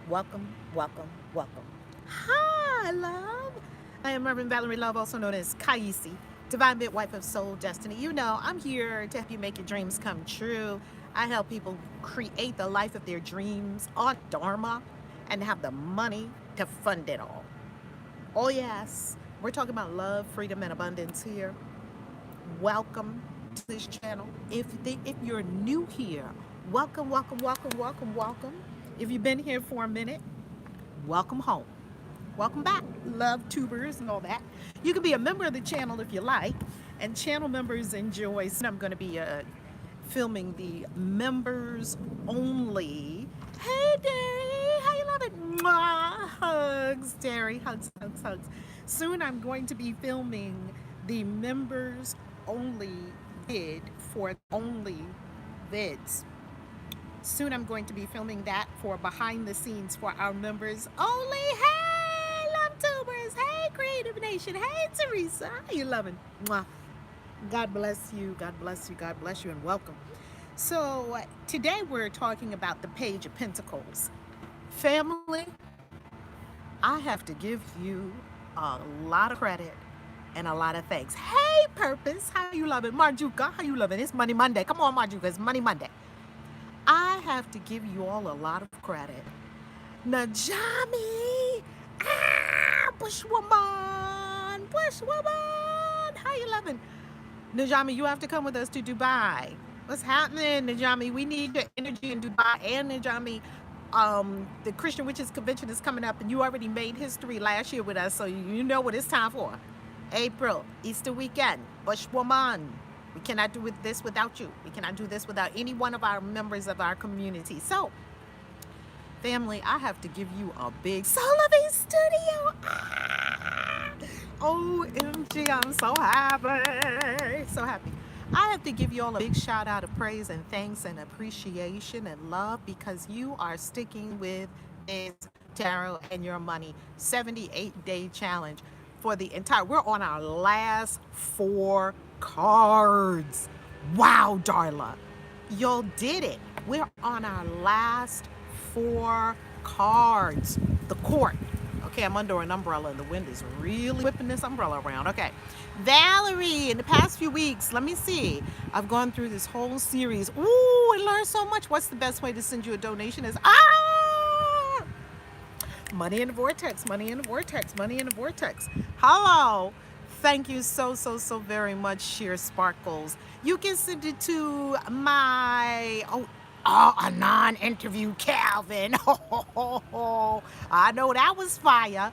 Welcome, welcome, welcome. Hi, love. I am Reverend Valerie Love, also known as Kaisi, Divine Midwife of Soul Destiny. You know, I'm here to help you make your dreams come true. I help people create the life of their dreams on Dharma and have the money to fund it all. Oh, yes. We're talking about love, freedom, and abundance here. Welcome to this channel. If you're new here, welcome, welcome, welcome, welcome, welcome. If you've been here for a minute, welcome home. Welcome back, love tubers and all that. You can be a member of the channel if you like, and channel members enjoy. So I'm going to be filming the members only. Hey, Derry, how you love it? Mwah! Hugs, Derry, hugs, hugs, hugs. Soon I'm going to be filming the members only vid for only vids. Soon I'm going to be filming that for behind the scenes for our members only. Hey, love tubers. Hey, Creative Nation. Hey, Teresa. How you loving? Mwah. God bless you. God bless you. God bless you, and welcome. So today we're talking about the Page of Pentacles. Family, I have to give you a lot of credit and a lot of thanks. Hey, Purpose. How you loving? Marjuka, how you loving? It's Money Monday. Come on, Marjuka. It's Money Monday. I have to give you all a lot of credit. Najami, Bushwoman, Bushwoman, how you loving? Najami, you have to come with us to Dubai. What's happening, Najami? We need your energy in Dubai. And Najami, the Christian Witches Convention is coming up, and you already made history last year with us, so you know what it's time for. April, Easter weekend, Bushwoman. We cannot do this without you. We cannot do this without any one of our members of our community. So, family, I have to give you a big Solovey Studio. OMG, I'm so happy. So happy. I have to give you all a big shout out of praise and thanks and appreciation and love because you are sticking with this tarot and your money 78-day challenge for the entire. We're on our last 4 cards. Wow, Darla. Y'all did it. We're on our last 4 cards. The court. Okay, I'm under an umbrella and the wind is really whipping this umbrella around. Okay. Valerie, in the past few weeks, let me see. I've gone through this whole series. Ooh, I learned so much. What's the best way to send you a donation is money in the vortex, money in the vortex, money in the vortex. Hello. Thank you so very much, Sheer Sparkles. You can send it to my a non-interview Calvin. I know that was fire.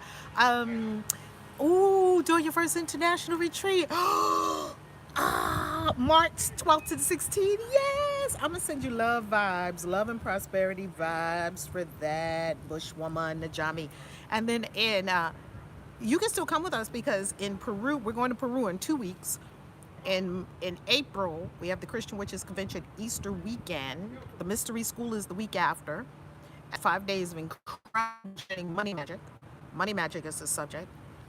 Doing your first international retreat. March 12th to the 16th. Yes, I'm gonna send you love vibes, love and prosperity vibes for that, Bushwoman, Najami. And then you can still come with us because in Peru, we're going to Peru in 2 weeks. In April, we have the Christian Witches Convention Easter weekend. The Mystery School is the week after. 5 days of incredible money magic. Money magic is the subject.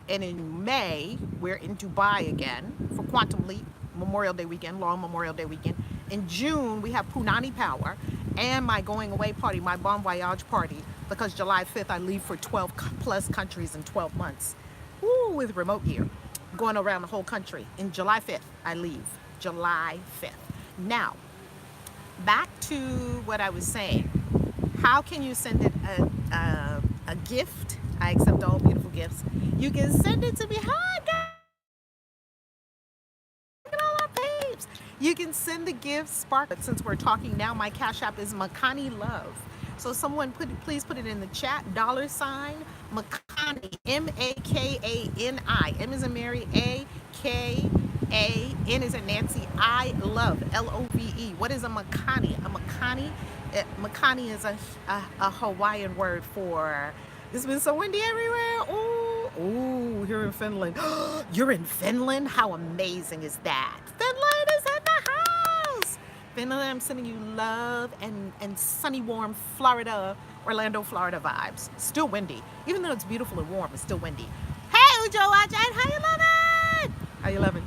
And in May, we're in Dubai again for Quantum Leap, Memorial Day weekend, long Memorial Day weekend. In June, we have Punani Power and my going away party, my Bon Voyage party, because July 5th, I leave for 12 plus countries in 12 months. Ooh, with remote year. Going around the whole country. In July 5th, I leave. July 5th. Now, back to what I was saying. How can you send it a gift? I accept all beautiful gifts. You can send it to me. Hi, guys. Look at all our babes. You can send the gift Spark. But since we're talking now, my Cash App is Makani Love. So someone please put it in the chat. $ Makani, M-A-K-A-N-I. M is in Mary, A-K-A, N is in Nancy, I love, L-O-V-E. What is a Makani? A Makani, Makani is a Hawaiian word for, it's been so windy everywhere. Ooh, here in Finland. You're in Finland? How amazing is that? Finland is in the house. Finland, I'm sending you love and sunny, warm Florida, Orlando, Florida vibes. Still windy. Even though it's beautiful and warm, it's still windy. Hey, Ujo Ajay, how you loving? How you loving?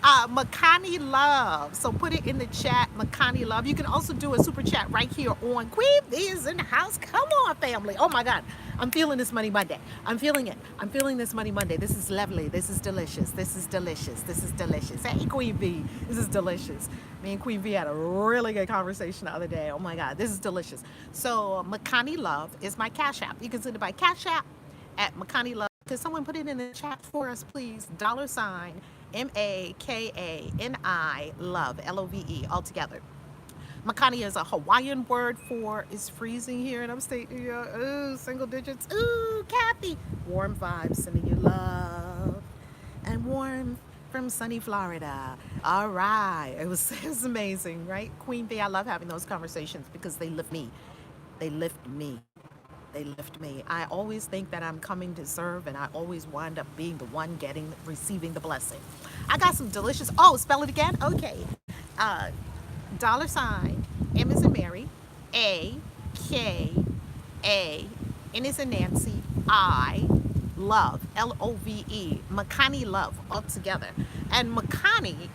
Makani Love. So put it in the chat, Makani Love. You can also do a super chat right here on Queen V is in the house. Come on, family. Oh my God. I'm feeling this Money Monday. I'm feeling it. I'm feeling this Money Monday. This is lovely. This is delicious. This is delicious. This is delicious. Hey, Queen V. This is delicious. Me and Queen V had a really good conversation the other day. Oh my God. This is delicious. So Makani Love is my Cash App. You can send it by Cash App at Makani Love. Could someone put it in the chat for us, please? $ MAKANI love, LOVE, all together. Makani is a Hawaiian word for it's freezing here in upstate New York. Ooh, single digits. Ooh, Kathy. Warm vibes, sending you love. And warm from sunny Florida. All right. It was amazing, right? Queen V, I love having those conversations because they lift me. They lift me. They lift me. I always think that I'm coming to serve, and I always wind up being the one receiving the blessing. I got some delicious, spell it again? Okay. $, M as in Mary, A-K-A, N as in Nancy, I, love, L-O-V-E, Makani Love, all together. And Makani is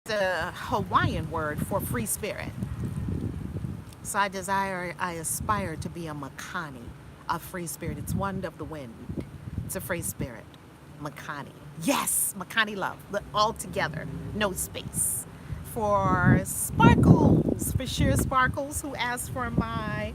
the Hawaiian word for free spirit. So I aspire to be a Makani, a free spirit. It's one of the wind. It's a free spirit. Makani. Yes, Makani Love. All together. No space. For Sparkles, for Sheer Sparkles, who asked for my,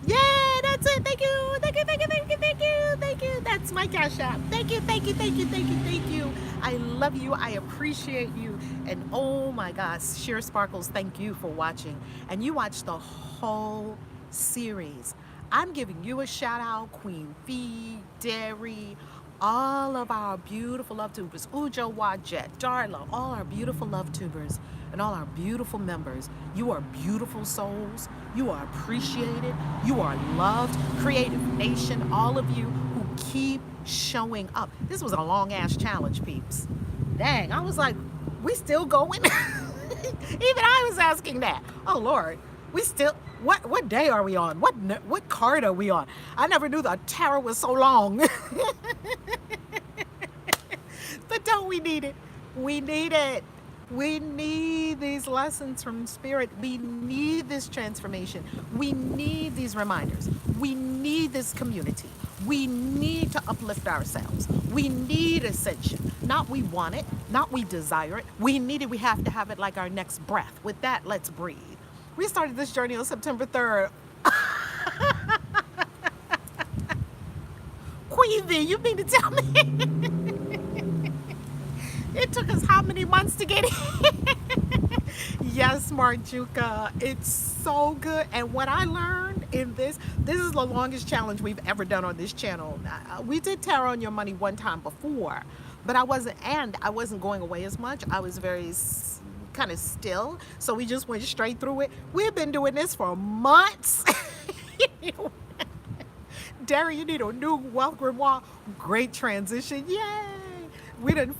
yeah, that's it. Thank you. Thank you, thank you, thank you, thank you, thank you. That's my Cash App. Thank you, thank you, thank you, thank you, thank you. I love you. I appreciate you. And oh my gosh, Sheer Sparkles, thank you for watching. And you watched the whole series. I'm giving you a shout out, Queen V, Derry, all of our beautiful love tubers, Ujo Wajet, Darla, all our beautiful love tubers, and all our beautiful members. You are beautiful souls. You are appreciated. You are loved. Creative Nation, all of you who keep showing up. This was a long ass challenge, peeps. Dang, I was like, we still going? Even I was asking that. Oh Lord, we still, what day are we on? What card are we on? I never knew the tarot was so long. But don't we need it? We need it. We need these lessons from Spirit. We need this transformation. We need these reminders. We need this community. We need to uplift ourselves. We need ascension. Not we want it, not we desire it. We need it. We have to have it like our next breath. With that, let's breathe. We started this journey on September 3rd. Queen V, you mean to tell me? It took us how many months to get here? Yes, Marjuka, it's so good. And what I learned in this is the longest challenge we've ever done on this channel. We did Tarot on Your Money one time before, but I wasn't going away as much. I was very kind of still, so we just went straight through it. We've been doing this for months. Derry, you need a new wealth grimoire. Great transition, yay! We done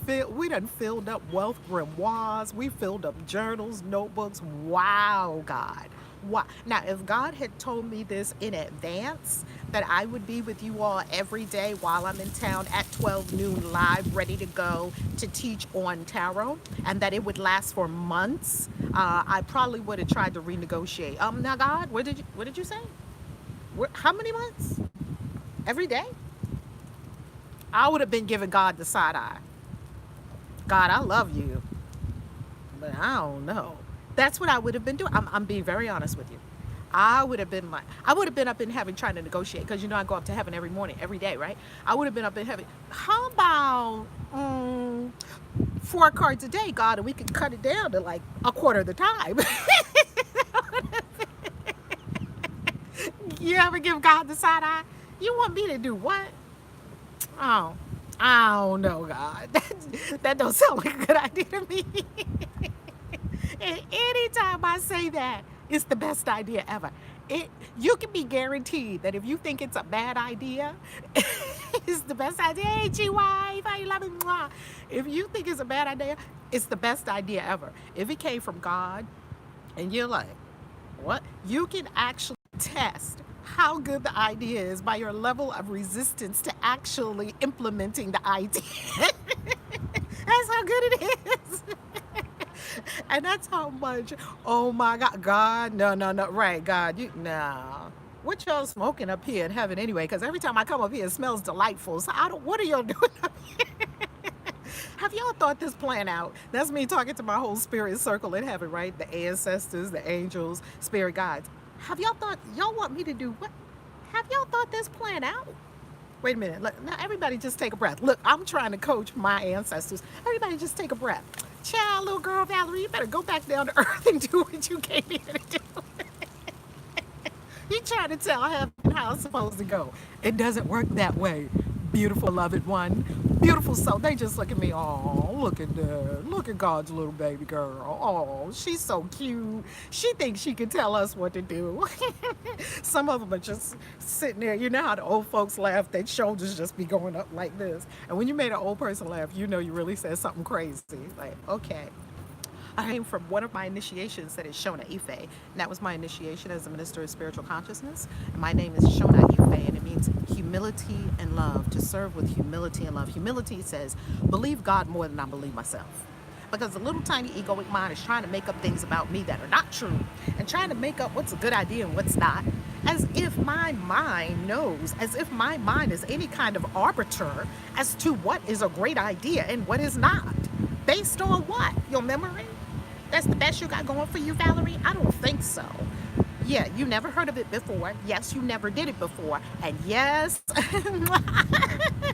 filled up wealth grimoires. We filled up journals, notebooks. Wow, God. Wow. Now, if God had told me this in advance, that I would be with you all every day while I'm in town at 12 noon live, ready to go to teach on tarot, and that it would last for months, I probably would have tried to renegotiate. Now, God, what did you say? How many months? Every day? I would have been giving God the side eye. God, I love you, but I don't know. That's what I would have been doing. I'm being very honest with you. I would have been up in heaven trying to negotiate, because you know I go up to heaven every morning, every day, right? I would have been up in heaven. How about 4 cards a day, God, and we could cut it down to like a quarter of the time. You ever give God the side eye? You want me to do what? Oh, I don't know, God. That don't sound like a good idea to me. And anytime I say that, it's the best idea ever. You can be guaranteed that if you think it's a bad idea, it's the best idea. Hey, G-Wife, I love it. If you think it's a bad idea, it's the best idea ever. If it came from God, and you're like, what? You can actually test how good the idea is by your level of resistance to actually implementing the idea. That's how good it is. And that's how much, oh my God, God, no, right, God, you, no. What y'all smoking up here in heaven anyway? Because every time I come up here, it smells delightful. So I don't, what are y'all doing up here? Have y'all thought this plan out? That's me talking to my whole spirit circle in heaven, right? The ancestors, the angels, spirit guides. Have y'all thought, y'all want me to do what? Have y'all thought this plan out? Wait a minute. Look, now everybody just take a breath. Look, I'm trying to coach my ancestors. Everybody just take a breath. Child, little girl Valerie, you better go back down to earth and do what you came here to do. You trying to tell heaven how it's supposed to go. It doesn't work that way. Beautiful, beloved one. Beautiful soul. They just look at me. Oh, look at that. Look at God's little baby girl. Oh, she's so cute. She thinks she can tell us what to do. Some of them are just sitting there. You know how the old folks laugh? Their shoulders just be going up like this. And when you made an old person laugh, you know you really said something crazy. Like, okay. I came from one of my initiations that is Shona Ife. And that was my initiation as a minister of spiritual consciousness. And my name is Shona Ife, and it means humility and love, to serve with humility and love. Humility says, believe God more than I believe myself. Because the little tiny egoic mind is trying to make up things about me that are not true, and trying to make up what's a good idea and what's not, as if my mind knows, as if my mind is any kind of arbiter as to what is a great idea and what is not. Based on what? Your memory? That's the best you got going for you, Valerie? I don't think so. Yeah, you never heard of it before. Yes, you never did it before. And yes,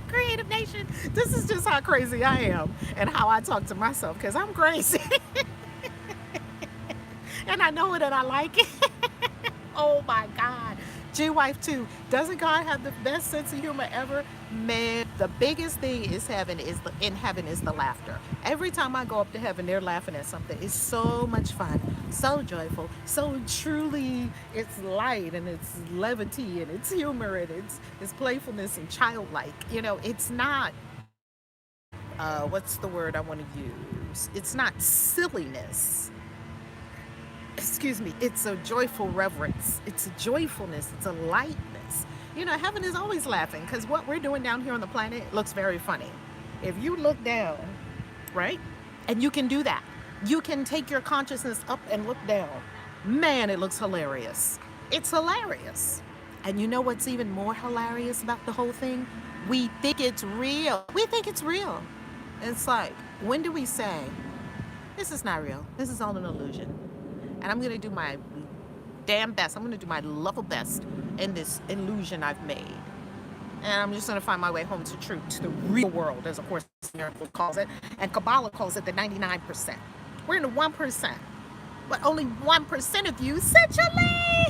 Creative Nation, this is just how crazy I am and how I talk to myself, because I'm crazy. And I know it and I like it. Oh my God. G-Wife too. Doesn't God have the best sense of humor ever? Man, the biggest thing is in heaven is the laughter. Every time I go up to heaven, they're laughing at something. It's so much fun, so joyful, so truly, it's light and it's levity and it's humor and it's playfulness and childlike. You know, it's not, what's the word I want to use? It's not silliness. Excuse me, it's a joyful reverence. It's a joyfulness. It's a lightness. You know, heaven is always laughing, because what we're doing down here on the planet looks very funny. If you look down, right, and you can do that, you can take your consciousness up and look down. Man, it looks hilarious. It's hilarious. And you know what's even more hilarious about the whole thing? We think it's real. We think it's real. It's like, when do we say, this is not real, this is all an illusion? And I'm going to do my damn best. I'm going to do my level best in this illusion I've made. And I'm just going to find my way home to truth, to the real world, as of course Miracle calls it. And Kabbalah calls it the 99%. We're in the 1%. But only 1% of you, essentially,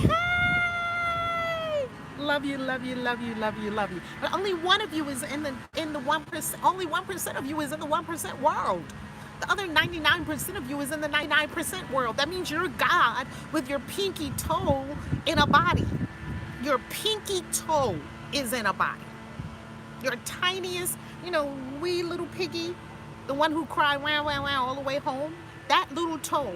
hey! Love you, love you, love you, love you, love you. But only one of you is in the 1%. Only 1% of you is in the 1% world. The other 99% of you is in the 99% world. That means you're God with your pinky toe in a body. Your pinky toe is in a body. Your tiniest, wee little piggy, the one who cried wow, wow, wow all the way home, that little toe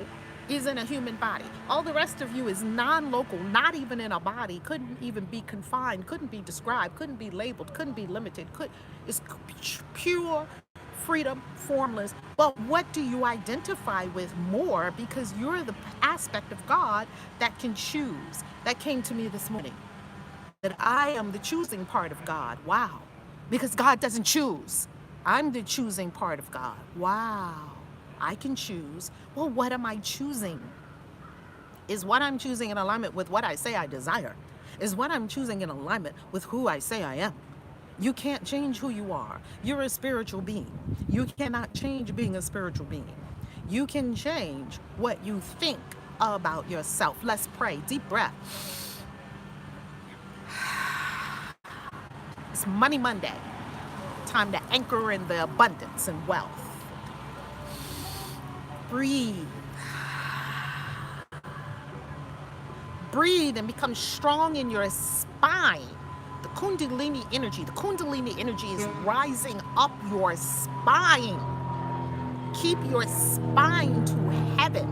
is in a human body. All the rest of you is non-local, not even in a body, couldn't even be confined, couldn't be described, couldn't be labeled, couldn't be limited. It's pure freedom, formless. But what do you identify with more? Because you're the aspect of God that can choose. That came to me this morning. That I am the choosing part of God. Wow. Because God doesn't choose. I'm the choosing part of God. Wow. I can choose. Well, what am I choosing? Is what I'm choosing in alignment with what I say I desire? Is what I'm choosing in alignment with who I say I am? You can't change who you are. You're a spiritual being. You cannot change being a spiritual being. You can change what you think about yourself. Let's pray. Deep breath. It's Money Monday. Time to anchor in the abundance and wealth. Breathe. Breathe and become strong in your spine. The Kundalini energy is rising up your spine. Keep your spine to heaven,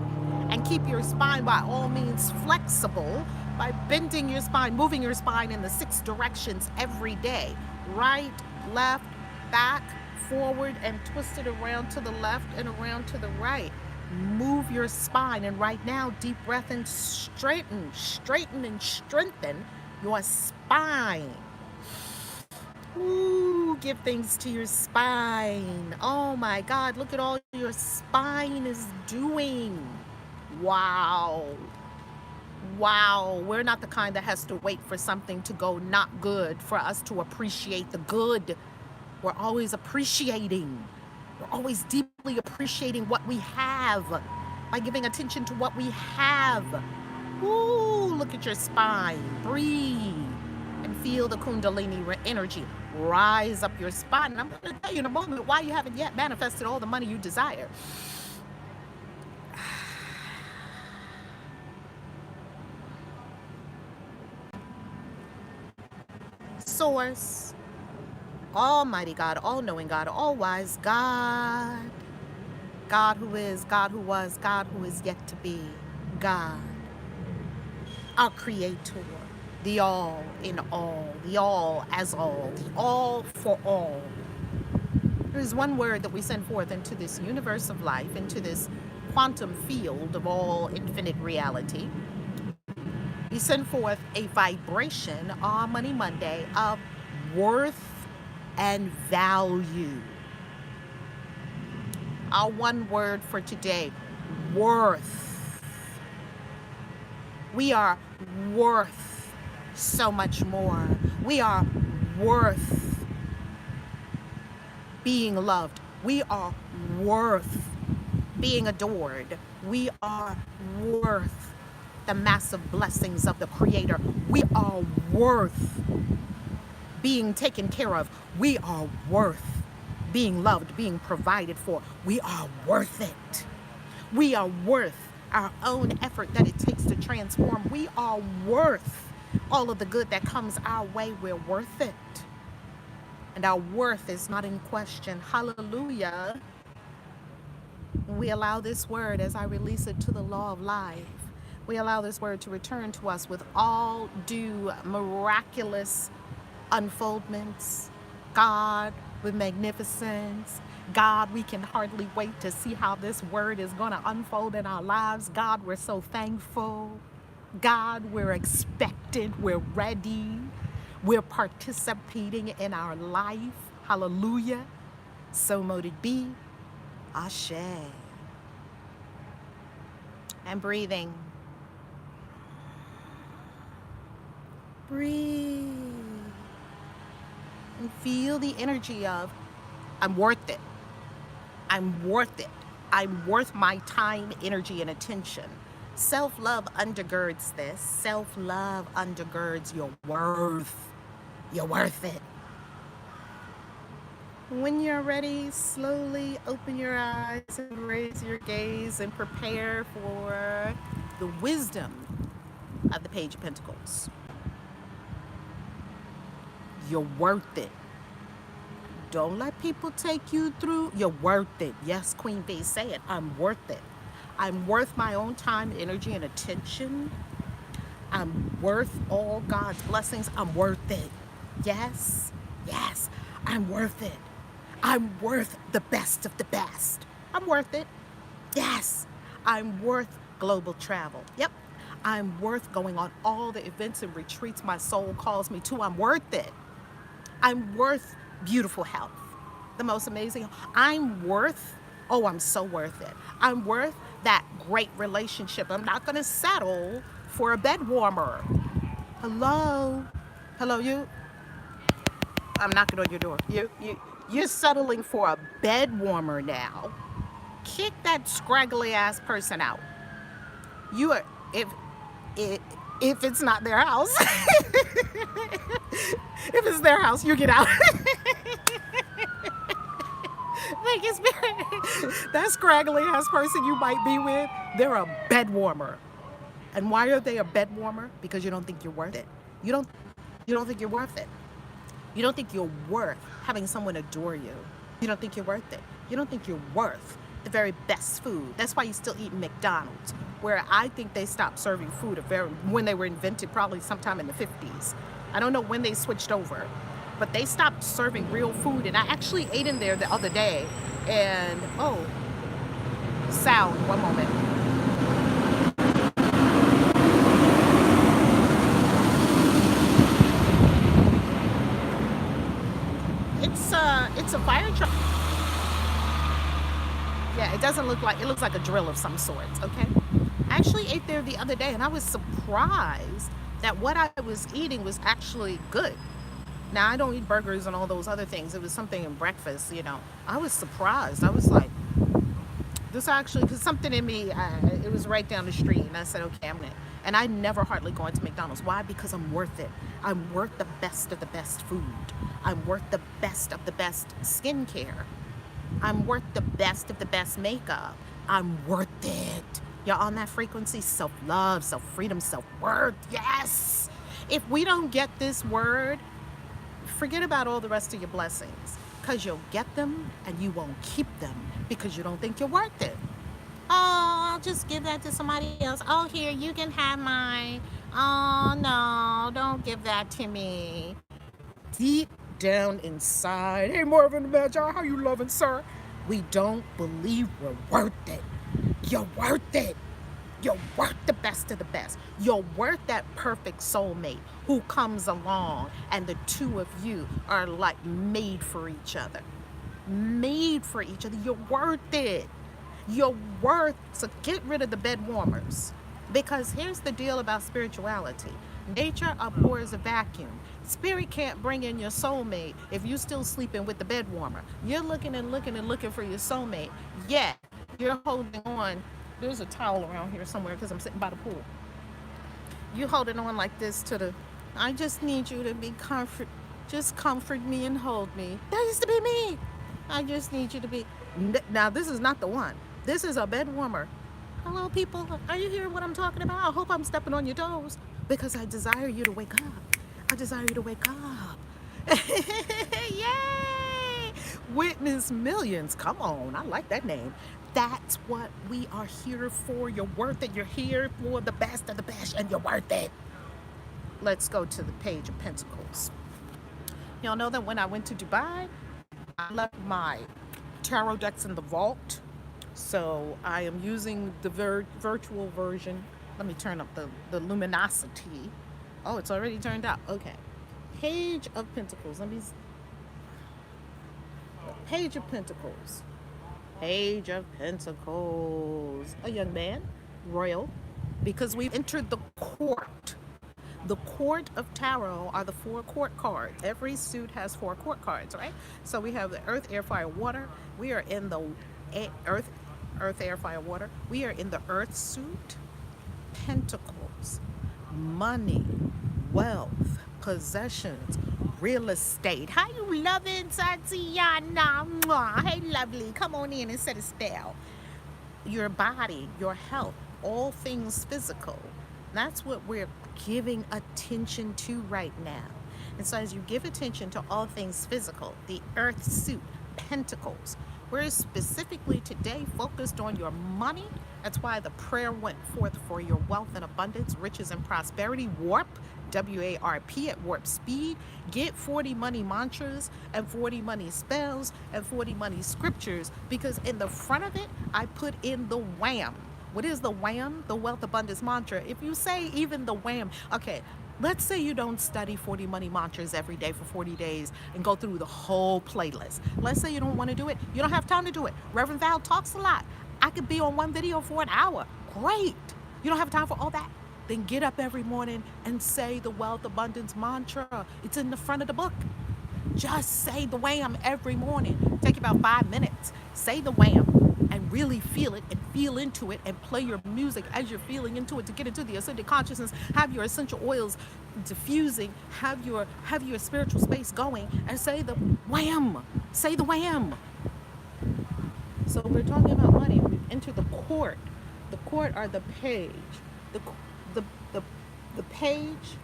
and keep your spine by all means flexible by bending your spine, moving your spine in the 6 directions every day. Right, left, back, forward, and twist it around to the left and around to the right. Move your spine. And right now, deep breath and straighten and strengthen your spine. Ooh, give thanks to your spine. Oh my God, look at all your spine is doing. Wow. Wow, we're not the kind that has to wait for something to go not good for us to appreciate the good. We're always appreciating. We're always deeply appreciating what we have by giving attention to what we have. Ooh, look at your spine. Breathe and feel the Kundalini energy rise up your spine. And I'm going to tell you in a moment why you haven't yet manifested all the money you desire. Source, Almighty God, all-knowing God, all-wise God, God who is, God who was, God who is yet to be, God, our Creator, the all in all, the all as all, the all for all. There is one word that we send forth into this universe of life, into this quantum field of all infinite reality. We send forth a vibration on Money Monday of worth and value. Our one word for today, worth. We are worth so much more. We are worth being loved. We are worth being adored. We are worth the massive blessings of the Creator. We are worth being taken care of. We are worth being loved, being provided for. We are worth it. We are worth our own effort that it takes to transform. We are worth all of the good that comes our way. We're worth it. And our worth is not in question. Hallelujah. We allow this word, as I release it to the law of life, we allow this word to return to us with all due miraculous unfoldments. God, with magnificence. God, we can hardly wait to see how this word is going to unfold in our lives. God, we're so thankful. God, we're expectant. We're ready. We're participating in our life. Hallelujah. So mote it be. Ashe. And breathing. Breathe. And feel the energy of, I'm worth it. I'm worth it. I'm worth my time, energy, and attention. Self-love undergirds this. Self-love undergirds your worth. You're worth it. When you're ready, slowly open your eyes and raise your gaze and prepare for the wisdom of the Page of Pentacles. You're worth it. Don't let people take you through. You're worth it. Yes, Queen Bee, say it. I'm worth it. I'm worth my own time, energy, and attention. I'm worth all God's blessings. I'm worth it. Yes, yes, I'm worth it. I'm worth the best of the best. I'm worth it. Yes, I'm worth global travel. Yep, I'm worth going on all the events and retreats my soul calls me to. I'm worth it. I'm worth beautiful health, the most amazing. I'm worth, oh, I'm so worth it. I'm worth that great relationship. I'm not going to settle for a bed warmer. Hello? Hello, you? I'm knocking on your door. You're settling for a bed warmer now. Kick that scraggly ass person out. You are, if it's not their house, if it's their house, you get out. That scraggly ass person you might be with, they're a bed warmer. And why are they a bed warmer? Because you don't think you're worth it. You don't think you're worth it. You don't think you're worth having someone adore you. You don't think you're worth it. You don't think you're worth the very best food. That's why you still eat McDonald's, where I think they stopped serving food when they were invented, probably sometime in the 50s. I don't know when they switched over, but they stopped serving real food. And I actually ate in there the other day, and oh, sound. One moment. It's a fire truck. Yeah, it doesn't look like, it looks like a drill of some sort, okay? I actually ate there the other day and I was surprised that what I was eating was actually good. Now, I don't eat burgers and all those other things. It was something in breakfast, you know. I was surprised. I was like, this actually, because something in me, it was right down the street. And I said, okay, I'm going to. And I never hardly go into McDonald's. Why? Because I'm worth it. I'm worth the best of the best food. I'm worth the best of the best skincare. I'm worth the best of the best makeup. I'm worth it. You're on that frequency, self-love, self-freedom, self-worth. Yes. If we don't get this word, forget about all the rest of your blessings, because you'll get them and you won't keep them because you don't think you're worth it. Oh, I'll just give that to somebody else. Oh, here, you can have mine. Oh, no, don't give that to me. Deep down inside, hey, Marvin Magi, how you loving, sir? We don't believe we're worth it. You're worth it. You're worth the best of the best. You're worth that perfect soulmate who comes along and the two of you are like made for each other. Made for each other. You're worth it. You're worth, so get rid of the bed warmers. Because here's the deal about spirituality. Nature abhors a vacuum. Spirit can't bring in your soulmate if you're still sleeping with the bed warmer. You're looking and looking and looking for your soulmate, yet you're holding on. There's a towel around here somewhere because I'm sitting by the pool. You holding on like this to the, I just need you to be comfort, just comfort me and hold me. That used to be me. I just need you to be, now this is not the one. This is a bed warmer. Hello people, are you hearing what I'm talking about? I hope I'm stepping on your toes because I desire you to wake up. I desire you to wake up. Yay! Witness millions, come on, I like that name. That's what we are here for. You're worth it. You're here for the best of the best and you're worth it. Let's go to the Page of Pentacles. Y'all know that when I went to Dubai, I left my tarot decks in the vault. So I am using the virtual version. Let me turn up the luminosity. Oh, it's already turned up. Okay. Page of Pentacles. Page of Pentacles. Page of Pentacles. A young man, royal, because we've entered the court. The court of tarot are the 4 court cards. Every suit has 4 court cards, right? So we have the earth, air, fire, water. We are in the earth, air, fire, water. We are in the earth suit. Pentacles, money, wealth, possessions, real estate. How you loving, Tatiana? Hey, lovely. Come on in and set a spell. Your body, your health, all things physical. That's what we're giving attention to right now. And so as you give attention to all things physical, the earth suit, pentacles, we're specifically today focused on your money. That's why the prayer went forth for your wealth and abundance, riches and prosperity. Warp, W-A-R-P, at warp speed. Get 40 money mantras and 40 money spells and 40 money scriptures, because in the front of it, I put in the wham. What is the wham? The wealth abundance mantra. If you say even the wham, okay, let's say you don't study 40 money mantras every day for 40 days and go through the whole playlist. Let's say you don't want to do it. You don't have time to do it. Reverend Val talks a lot. I could be on one video for an hour. Great. You don't have time for all that? Then get up every morning and say the wealth abundance mantra. It's in the front of the book. Just say the wham every morning. Take about 5 minutes. Say the wham and really feel it and feel into it and play your music as you're feeling into it to get into the ascended consciousness. Have your essential oils diffusing. Have your spiritual space going and say the wham. Say the wham. So we're talking about money. We've entered the court. The court are the page. The page,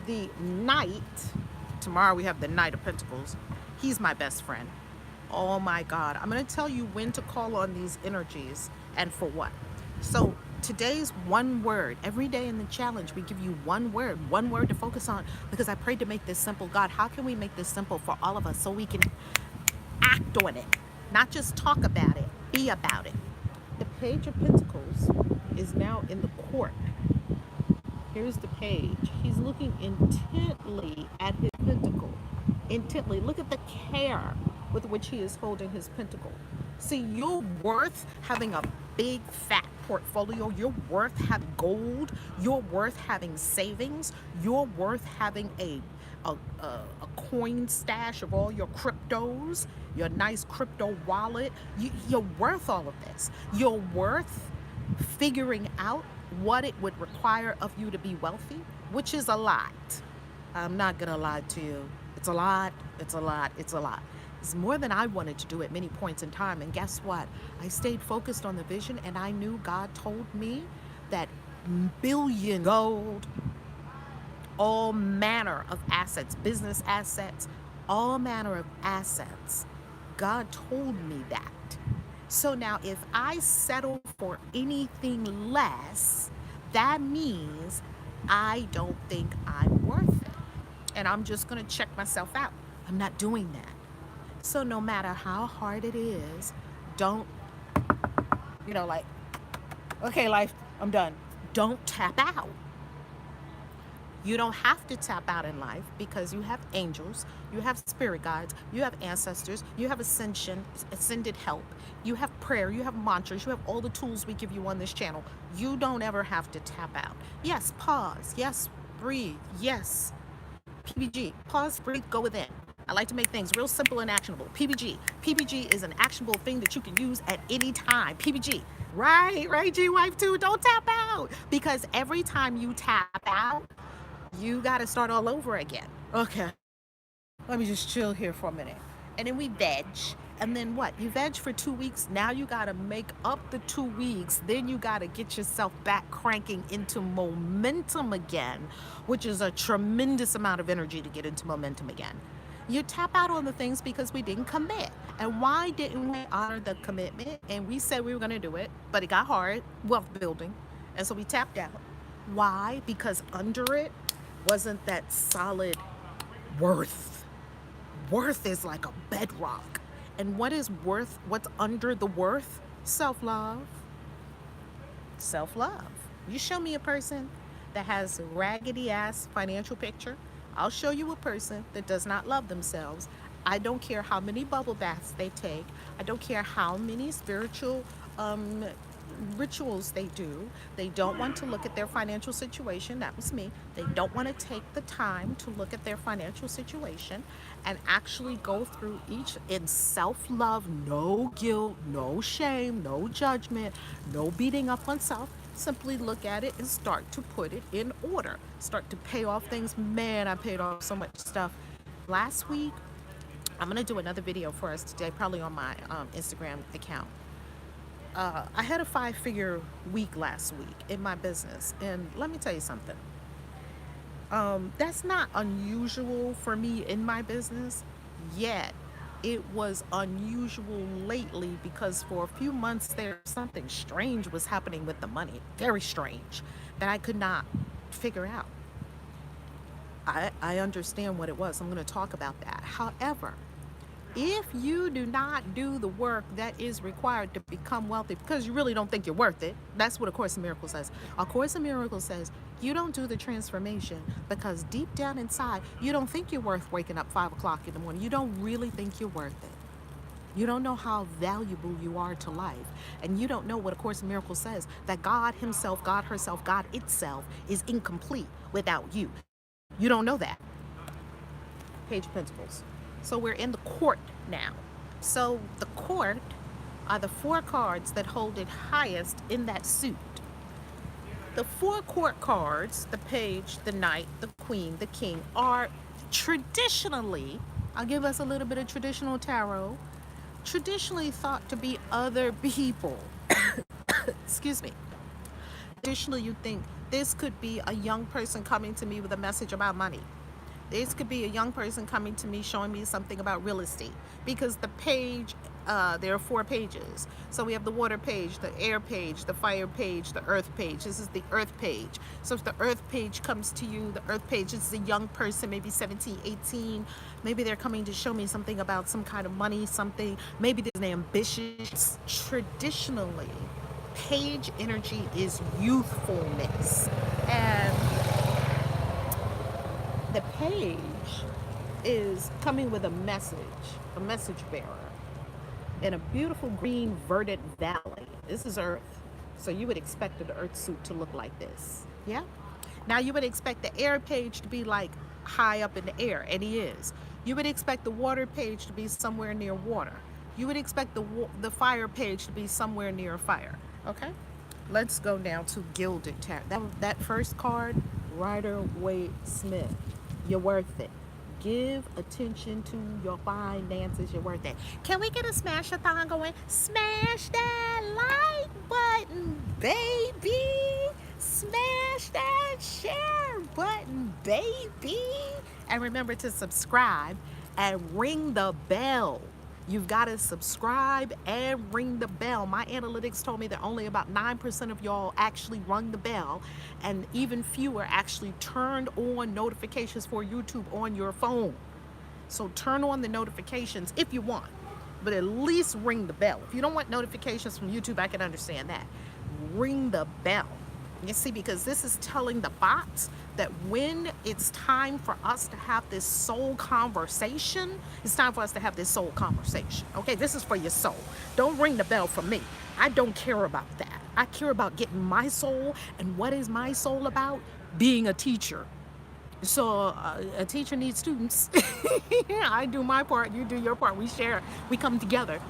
the knight. Tomorrow we have the Knight of Pentacles. He's my best friend. Oh my God. I'm going to tell you when to call on these energies and for what. So today's one word. Every day in the challenge, we give you one word to focus on, because I prayed to make this simple. God, how can we make this simple for all of us so we can act on it? Not just talk about it, be about it. Page of Pentacles is now in the court. Here's the page. He's looking intently at his pentacle. Intently. Look at the care with which he is holding his pentacle. See, you're worth having a big fat portfolio. You're worth having gold. You're worth having savings. You're worth having a coin stash of all your cryptos, your nice crypto wallet. You're worth all of this. You're worth figuring out what it would require of you to be wealthy, which is a lot. I'm not gonna lie to you. It's a lot, it's a lot, it's a lot. It's more than I wanted to do at many points in time. And guess what? I stayed focused on the vision, and I knew God told me that billion gold, all manner of assets, business assets, all manner of assets. God told me that. So now if I settle for anything less, that means I don't think I'm worth it. And I'm just going to check myself out. I'm not doing that. So no matter how hard it is, don't, like, okay, life, I'm done. Don't tap out. You don't have to tap out in life because you have angels, you have spirit guides, you have ancestors, you have ascended help, you have prayer, you have mantras, you have all the tools we give you on this channel. You don't ever have to tap out. Yes, pause. Yes, breathe. Yes, PBG. Pause, breathe, go within. I like to make things real simple and actionable. PBG. PBG is an actionable thing that you can use at any time. PBG. Right, G-Wife too. Don't tap out. Because every time you tap out, you got to start all over again. Okay. Let me just chill here for a minute. And then we veg. And then what? You veg for 2 weeks. Now you got to make up the 2 weeks. Then you got to get yourself back cranking into momentum again, which is a tremendous amount of energy to get into momentum again. You tap out on the things because we didn't commit. And why didn't we honor the commitment? And we said we were going to do it, but it got hard, wealth building. And so we tapped out. Why? Because under it wasn't that solid worth. Worth is like a bedrock. And what is worth? What's under the worth? Self-love. Self-love. You show me a person that has a raggedy ass financial picture, I'll show you a person that does not love themselves. I don't care how many bubble baths they take. I don't care how many spiritual rituals they do. They don't want to look at their financial situation. That was me. They don't want to take the time to look at their financial situation and actually go through each in self-love, no guilt, no shame, no judgment, no beating up on self. Simply look at it and start to put it in order. Start to pay off things. Man, I paid off so much stuff last week. I'm going to do another video for us today, probably on my Instagram account. I had a 5-figure week last week in my business. And let me tell you something. That's not unusual for me in my business, yet it was unusual lately because for a few months there, something strange was happening with the money. Very strange that I could not figure out. I understand what it was. I'm going to talk about that. However, if you do not do the work that is required to become wealthy because you really don't think you're worth it, that's what A Course in Miracles says. A Course in Miracles says you don't do the transformation because deep down inside, you don't think you're worth waking up 5 o'clock in the morning. You don't really think you're worth it. You don't know how valuable you are to life. And you don't know what A Course in Miracles says, that God himself, God herself, God itself is incomplete without you. You don't know that. Page of Pentacles. So we're in the court now. So the court are the 4 cards that hold it highest in that suit. The 4 court cards, the page, the knight, the queen, the king, are traditionally, I'll give us a little bit of traditional tarot, traditionally thought to be other people. Excuse me. Additionally, you think this could be a young person coming to me with a message about money. This could be a young person coming to me showing me something about real estate, because the page, there are 4 pages. So we have the water page, the air page, the fire page, the earth page. This is the earth page. So if the earth page comes to you, the earth page is a young person, maybe 17, 18. Maybe they're coming to show me something about some kind of money, something. Maybe there's an ambitious. Traditionally, Page energy is youthfulness. And the page is coming with a message bearer, in a beautiful green verdant valley. This is Earth. So you would expect an Earth suit to look like this. Yeah? Now you would expect the air page to be like high up in the air, and he is. You would expect the water page to be somewhere near water. You would expect the fire page to be somewhere near fire. Okay? Let's go now to Gilded Tarot. That first card, Rider Waite Smith. You're worth it. Give attention to your finances. You're worth it. Can we get a smash-a-thon going? Smash that like button, baby. Smash that share button, baby. And remember to subscribe and ring the bell. You've got to subscribe and ring the bell. My analytics told me that only about 9% of y'all actually rung the bell, and even fewer actually turned on notifications for YouTube on your phone. So turn on the notifications if you want, but at least ring the bell. If you don't want notifications from YouTube, I can understand that. Ring the bell. You see, because this is telling the bots that when it's time for us to have this soul conversation, it's time for us to have this soul conversation. Okay, this is for your soul. Don't ring the bell for me. I don't care about that. I care about getting my soul. And what is my soul about? Being a teacher. So a teacher needs students. I do my part, you do your part. We share, we come together.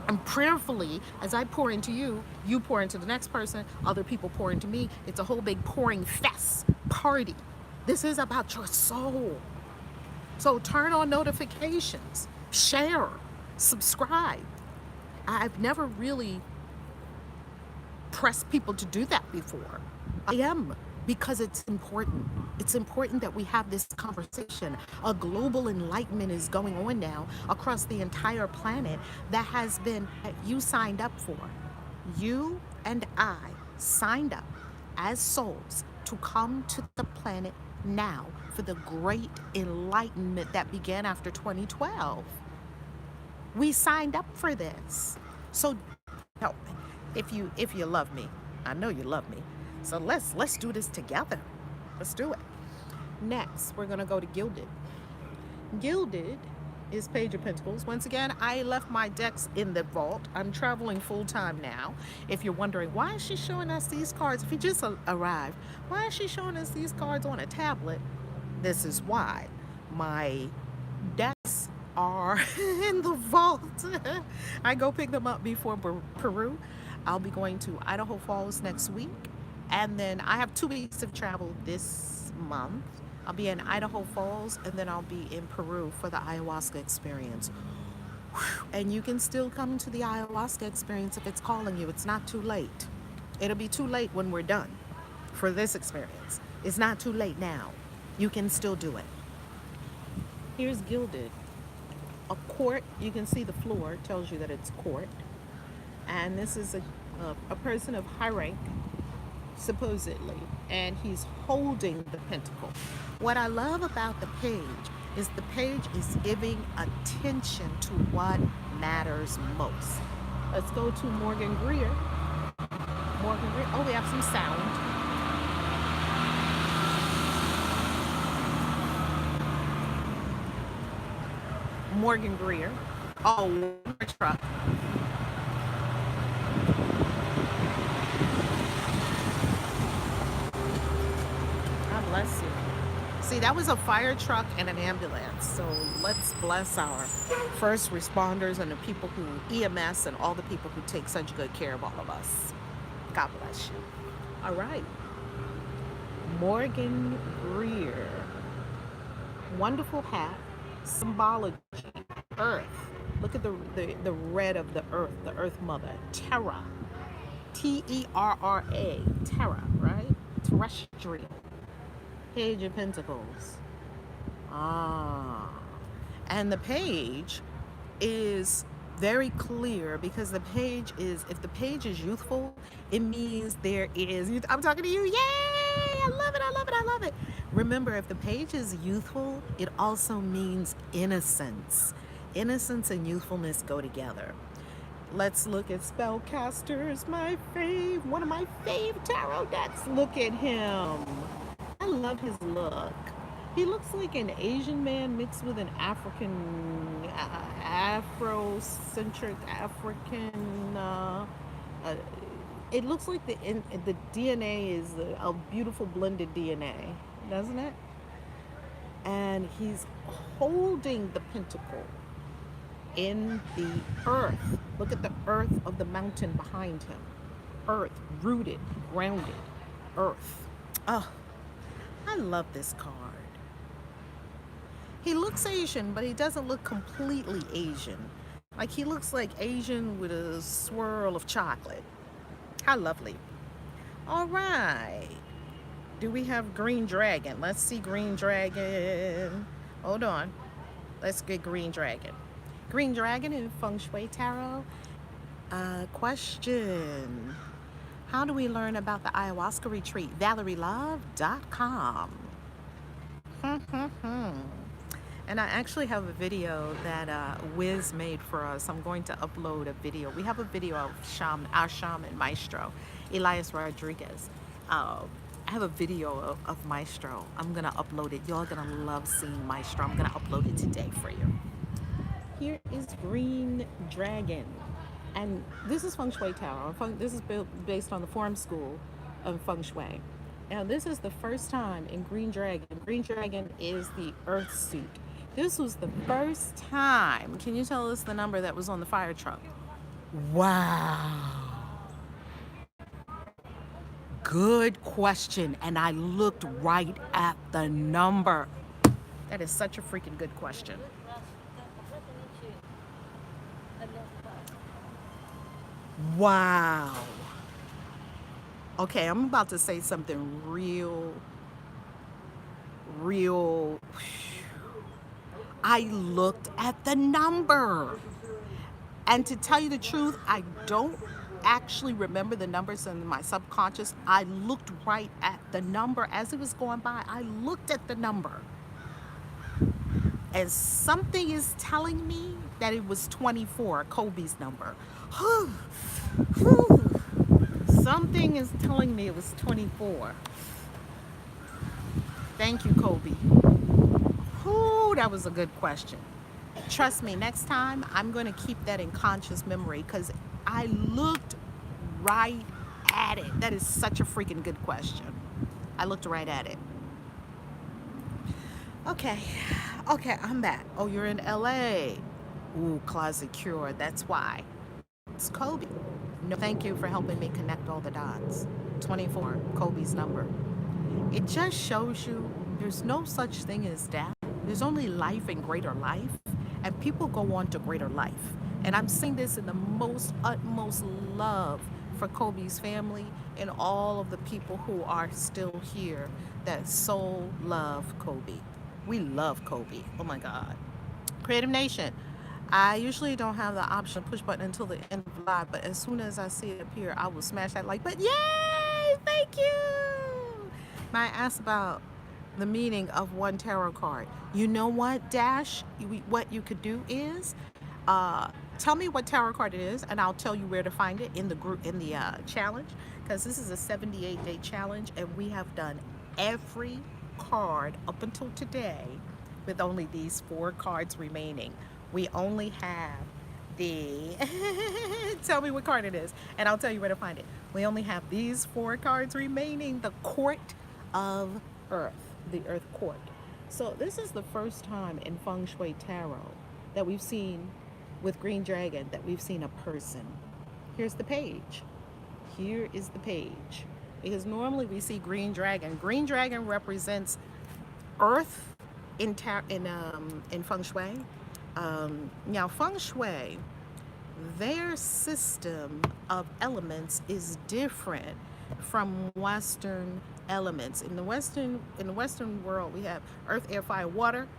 And prayerfully, as I pour into you, you pour into the next person, other people pour into me. It's a whole big pouring fest party. This is about your soul. So turn on notifications, share, subscribe. I've never really pressed people to do that before. I am, because it's important. It's important that we have this conversation. A global enlightenment is going on now across the entire planet that you signed up for. You and I signed up as souls to come to the planet now for the great enlightenment that began after 2012. We signed up for this. So help me. If you love me, I know you love me. So let's do this together. Let's do it. Next, we're gonna go to Gilded. Gilded is Page of Pentacles. Once again, I left my decks in the vault. I'm traveling full time now. If you're wondering, why is she showing us these cards? If you just arrived, why is she showing us these cards on a tablet? This is why. My decks are in the vault. I go pick them up before Peru. I'll be going to Idaho Falls next week. And then I have 2 weeks of travel this month. I'll be in Idaho Falls, and then I'll be in Peru for the ayahuasca experience. And you can still come to the ayahuasca experience if it's calling you. It's not too late. It'll be too late when we're done for this experience. It's not too late now. You can still do it. Here's Gilded. A court, you can see the floor, tells you that it's court. And this is a person of high rank, supposedly, and he's holding the pentacle. What I love about the page is the page is giving attention to what matters most. Let's go to Morgan Greer. Morgan Greer. Oh, we have some sound. Morgan Greer. Oh, truck. Bless you. See, that was a fire truck and an ambulance. So let's bless our first responders and the people who EMS and all the people who take such good care of all of us. God bless you. All right. Morgan Greer. Wonderful hat. Symbology. Earth. Look at the red of the Earth Mother. Terra. T-E-R-R-A. Terra, right? Terrestrial. Page of Pentacles. And the page is very clear, because the page is, if the page is youthful, it means there is, I'm talking to you, yay, I love it, I love it, I love it. Remember, if the page is youthful, it also means innocence. Innocence and youthfulness go together. Let's look at spellcasters. One of my fave tarot decks. Look at him. I love his look. He looks like an Asian man mixed with an Afrocentric African. Uh, it looks like the DNA is a beautiful blended DNA, doesn't it? And he's holding the pentacle in the earth. Look at the earth of the mountain behind him. Earth, rooted, grounded, earth. Oh, I love this card. He looks Asian, but he doesn't look completely Asian. Like he looks like Asian with a swirl of chocolate. How lovely. All right. Do we have Green Dragon? Let's see Green Dragon. Hold on. Let's get Green Dragon. Green Dragon in Feng Shui Tarot. Question. How do we learn about the ayahuasca retreat? ValerieLove.com. And I actually have a video that Wiz made for us. I'm going to upload a video. We have a video of our shaman maestro, Elias Rodriguez. I have a video of Maestro. I'm going to upload it. Y'all are going to love seeing Maestro. I'm going to upload it today for you. Here is Green Dragon. And this is Feng Shui Tarot. This is based on the Forum School of Feng Shui. Now, this is the first time in Green Dragon. Green Dragon is the Earth suit. This was the first time. Can you tell us the number that was on the fire truck? Wow. Good question. And I looked right at the number. That is such a freaking good question. Wow. Okay, I'm about to say something real. I looked at the number. And to tell you the truth, I don't actually remember the numbers in my subconscious. I looked right at the number as it was going by. I looked at the number. And something is telling me that it was 24, Kobe's number. Something is telling me it was 24. Thank you, Kobe. Ooh, that was a good question. Trust me, next time I'm going to keep that in conscious memory because I looked right at it. That is such a freaking good question. I looked right at it. Okay, I'm back. Oh, you're in LA. Ooh, Closet Cure. That's why. It's Kobe. No, thank you for helping me connect all the dots. 24, Kobe's number. It just shows you there's no such thing as death. There's only life and greater life. And people go on to greater life. And I'm saying this in the most utmost love for Kobe's family and all of the people who are still here that so love Kobe. We love Kobe. Oh my God. Creative Nation. I usually don't have the option to push button until the end of the live, but as soon as I see it appear, I will smash that like button. Yay! Thank you! Now I asked about the meaning of one tarot card. You know what, Dash? What you could do is tell me what tarot card it is, and I'll tell you where to find it in the group, in the challenge, because this is a 78-day challenge, and we have done every card up until today with only these 4 cards remaining. We only have the tell me what card it is and I'll tell you where to find it. We only have these 4 cards remaining. The Court of Earth, the Earth Court. So this is the first time in Feng Shui Tarot that we've seen with Green Dragon that we've seen a person. Here's the page. Here is the page. Because normally we see Green Dragon. Green Dragon represents Earth in Feng Shui. Now Feng Shui, their system of elements is different from Western elements. In the Western world, we have earth, air, fire, water,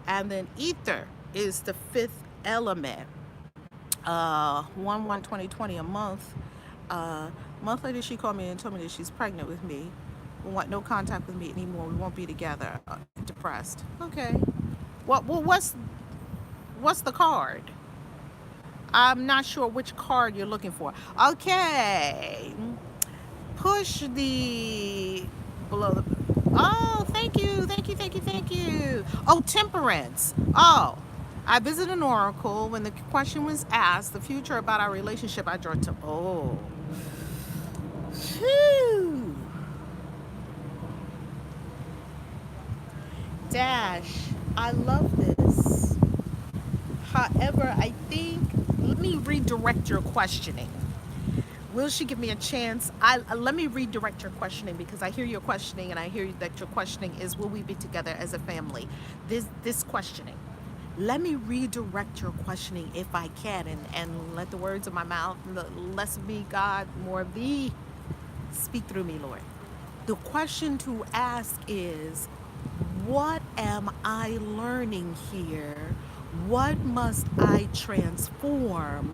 and then ether is the 5th element. 1/1/2020 a month. Month later, she called me and told me that she's pregnant with me. We want no contact with me anymore. We won't be together. Depressed. Okay. Well, what's the card? I'm not sure which card you're looking for. Okay. Push the below the. Oh, thank you, thank you, thank you, thank you. Oh, temperance. Oh, I visited an oracle when the question was asked, the future about our relationship. I drew to. Oh, phew. Dash. I love this. However, I think let me redirect your questioning. Will she give me a chance? Let me redirect your questioning because I hear your questioning and I hear that your questioning is, will we be together as a family? This questioning. Let me redirect your questioning if I can, and let the words of my mouth, less of me, God, more of thee, speak through me, Lord. The question to ask is, what am I learning here? What must I transform?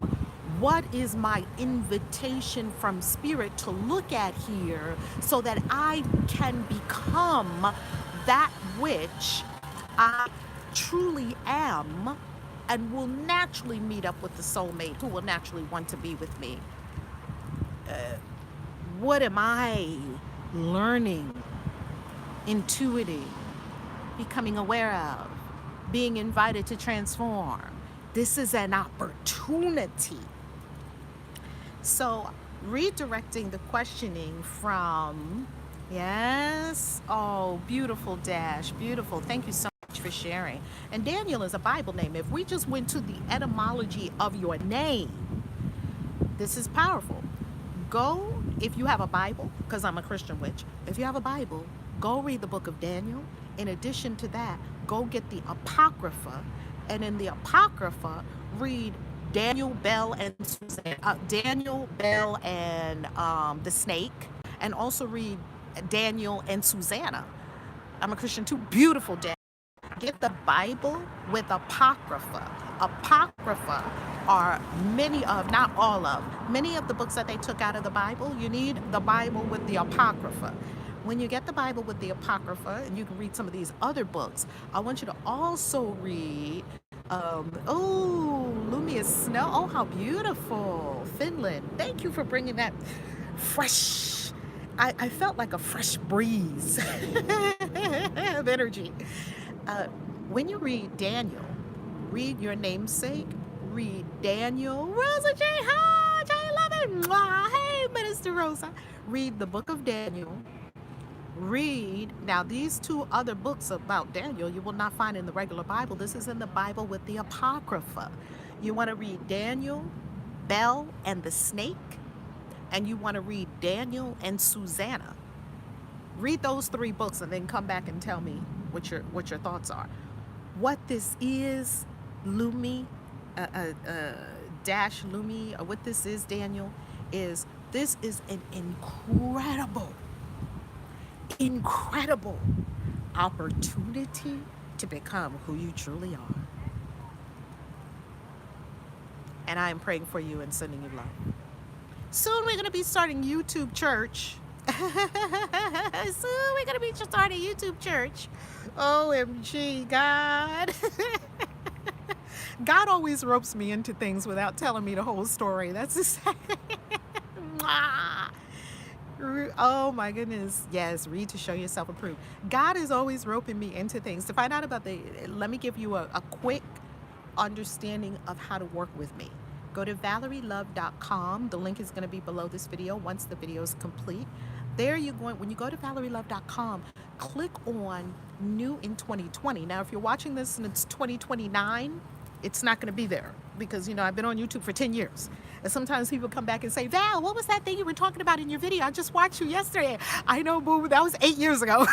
What is my invitation from Spirit to look at here so that I can become that which I truly am and will naturally meet up with the soulmate who will naturally want to be with me? What am I learning, intuiting, becoming aware of, being invited to transform? This is an opportunity. So, redirecting the questioning from, yes, oh, beautiful, Dash, beautiful. Thank you so much for sharing. And Daniel is a Bible name. If we just went to the etymology of your name, this is powerful. Go, if you have a Bible, because I'm a Christian witch, if you have a Bible, go read the book of Daniel. In addition to that, go get the Apocrypha. And in the Apocrypha, read Daniel, Bell, and Daniel, Bell, and the snake. And also read Daniel and Susanna. I'm a Christian too. Beautiful, Daniel. Get the Bible with Apocrypha. Apocrypha are many of, not all of, many of the books that they took out of the Bible. You need the Bible with the Apocrypha. When you get the Bible with the Apocrypha, and you can read some of these other books, I want you to also read, Lumious Snow. Oh, how beautiful. Finland. Thank you for bringing that fresh. I felt like a fresh breeze of energy. Uh, when you read Daniel, read your namesake, read Daniel, Rosa J. Hodge, I love it. Mwah. Hey, Minister Rosa. Read the book of Daniel. Read, now these two other books about Daniel you will not find in the regular Bible. This is in the Bible with the Apocrypha. You want to read Daniel, Bell, and the snake, and you want to read Daniel and Susanna. Read those three books and then come back and tell me what your thoughts are. What this is, Lumi, Dash Lumi, or what this is, Daniel, is this is an incredible opportunity to become who you truly are. And I am praying for you and sending you love. Soon we're going to be starting YouTube church. Soon we're going to be starting YouTube church. OMG, God. God always ropes me into things without telling me the whole story. That's the same. Oh my goodness. Yes, read to show yourself approved. God is always roping me into things. To find out about let me give you a quick understanding of how to work with me. Go to valerielove.com. The link is going to be below this video once the video is complete. There you're going, when you go to valerielove.com, click on New in 2020. Now, if you're watching this and it's 2029, it's not going to be there because, I've been on YouTube for 10 years. And sometimes people come back and say, Val, what was that thing you were talking about in your video? I just watched you yesterday. I know, boo, that was 8 years ago.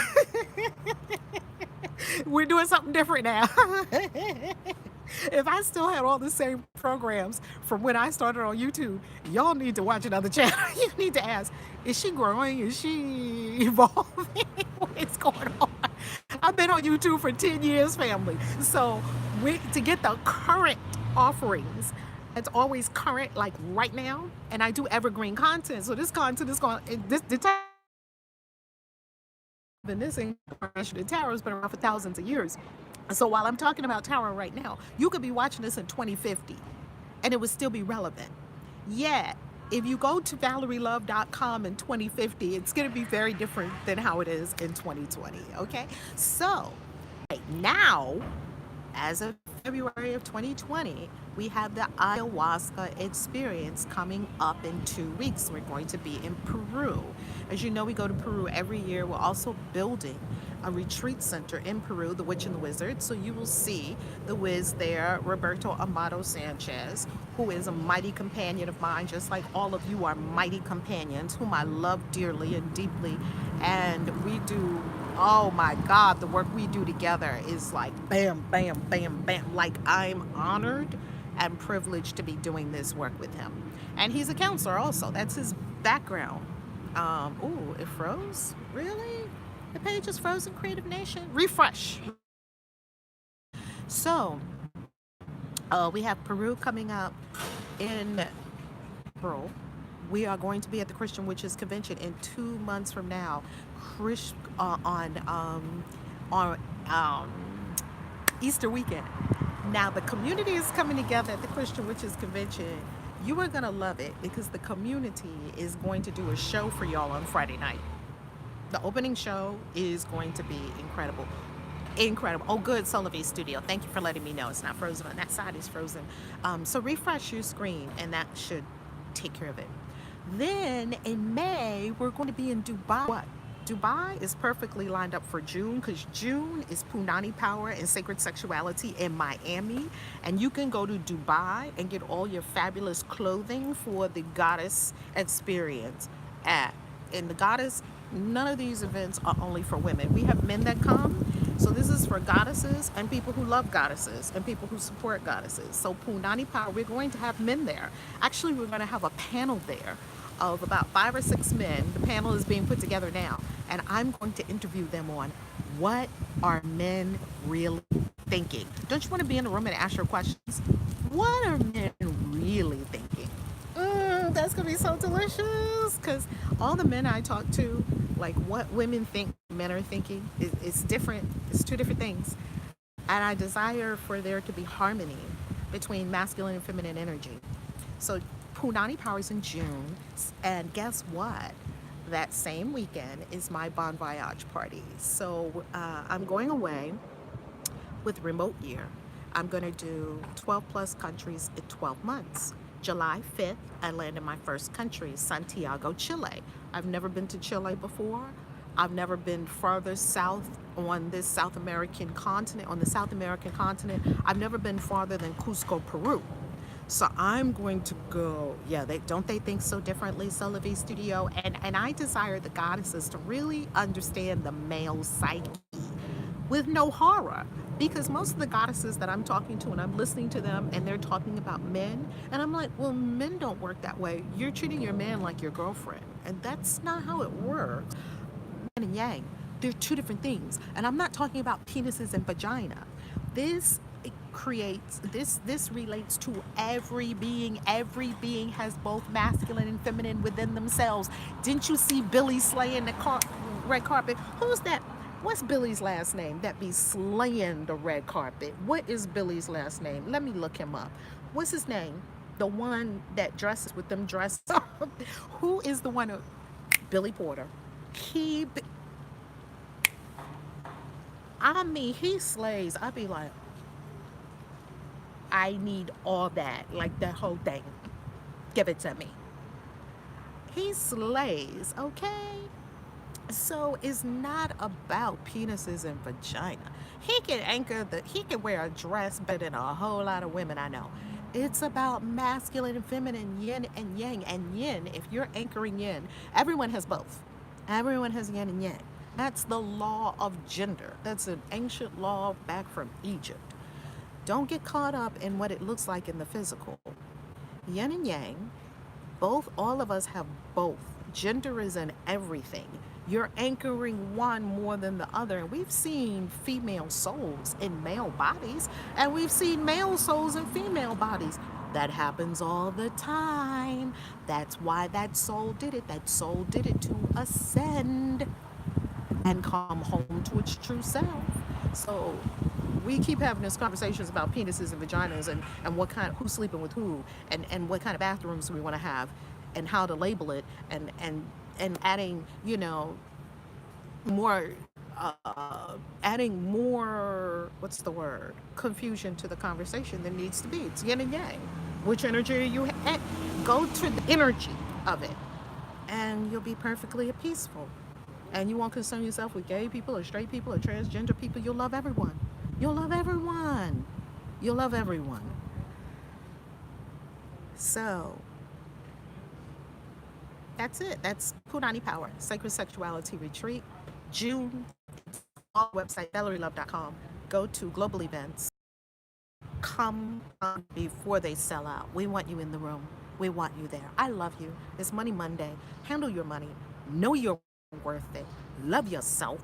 We're doing something different now. If I still had all the same programs from when I started on YouTube, y'all need to watch another channel. You need to ask, is she growing? Is she evolving? What is going on? I've been on YouTube for 10 years, family. So to get the current offerings, it's always current, like right now, and I do evergreen content. So this content is going, this incarnation of tarot has been around for thousands of years. So while I'm talking about tarot right now, you could be watching this in 2050. and it would still be relevant. Yet, if you go to valerielove.com in 2050, it's going to be very different than how it is in 2020. Okay? So, right now, as of February of 2020, we have the ayahuasca experience coming up in 2 weeks. We're going to be in Peru. As you know, we go to Peru every year. We're also building a retreat center in Peru, the Witch and the Wizard. So you will see the Wiz there, Roberto Amato Sanchez, who is a mighty companion of mine, just like all of you are mighty companions, whom I love dearly and deeply. And we do, oh my God, the work we do together is like bam, bam, bam, bam. Like I'm honored and privileged to be doing this work with him. And he's a counselor also. That's his background. Ooh, it froze? Really? The page is frozen, Creative Nation? Refresh. So, we have Peru coming up in April. We are going to be at the Christian Witches Convention in 2 months from now, on Easter weekend. Now, the community is coming together at the Christian Witches Convention. You are going to love it because the community is going to do a show for y'all on Friday night. The opening show is going to be incredible. Incredible. Oh, good, Solovey Studio. Thank you for letting me know it's not frozen on that side, is frozen. So refresh your screen and that should take care of it. Then in May, we're going to be in Dubai. What? Dubai is perfectly lined up for June because June is Punani Power and Sacred Sexuality in Miami. And you can go to Dubai and get all your fabulous clothing for the Goddess experience. In the Goddess, none of these events are only for women. We have men that come. So this is for goddesses and people who love goddesses and people who support goddesses. So Punani Power, we're going to have men there. Actually, we're going to have a panel there of about 5 or 6 men. The panel is being put together now. And I'm going to interview them on what are men really thinking. Don't you want to be in the room and ask your questions? What are men really thinking? That's going to be so delicious because all the men I talk to, like what women think men are thinking, it's different. It's 2 different things. And I desire for there to be harmony between masculine and feminine energy. So Punani Power is in June. And guess what? That same weekend is my Bon Voyage party. So I'm going away with remote year. I'm going to do 12 plus countries in 12 months. July 5th, I land in my first country, Santiago, Chile. I've never been to Chile before. I've never been farther south on this South American continent, I've never been farther than Cusco, Peru. So I'm going to go, yeah, don't they think so differently, Solovey Studio? And I desire the goddesses to really understand the male psyche with no horror. Because most of the goddesses that I'm talking to and I'm listening to them and they're talking about men, and I'm like, well, men don't work that way. You're treating your man like your girlfriend. And that's not how it works. Yin and yang, they're 2 different things. And I'm not talking about penises and vagina. This relates to every being. Every being has both masculine and feminine within themselves. Didn't you see Billy slaying the red carpet? Who's that? What's Billy's last name that be slaying the red carpet? What is Billy's last name? Let me look him up. What's his name? The one that dresses with them dresses. Who is the one? Billy Porter. He slays. I be like, I need all that, like that whole thing. Give it to me. He slays, okay? So it's not about penises and vagina. He can wear a dress better than a whole lot of women I know. It's about masculine and feminine, yin and yang. And yin, if you're anchoring yin, everyone has both. Everyone has yin and yang. That's the law of gender. That's an ancient law back from Egypt. Don't get caught up in what it looks like in the physical. Yin and yang, all of us have both. Gender is in everything. You're anchoring one more than the other. And we've seen female souls in male bodies, and we've seen male souls in female bodies. That happens all the time. That's why that soul did it. That soul did it to ascend and come home to its true self. So we keep having these conversations about penises and vaginas and what kind, who's sleeping with who, and what kind of bathrooms we want to have, and how to label it, and adding, you know, more, adding more, what's the word, confusion to the conversation than needs to be. It's yin and yang. Which energy are you at? Go to the energy of it, and you'll be perfectly peaceful. And you won't concern yourself with gay people or straight people or transgender people. You'll love everyone. You'll love everyone. You'll love everyone. So that's it. That's Punani Power, Sacred Sexuality Retreat, June. All website, ValerieLove.com. Go to global events. Come on before they sell out. We want you in the room. We want you there. I love you. It's Money Monday. Handle your money. Know you're worth it. Love yourself.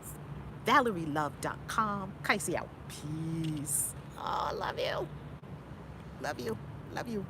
ValerieLove.com. Kaisi out. Peace. Oh, love you. Love you. Love you.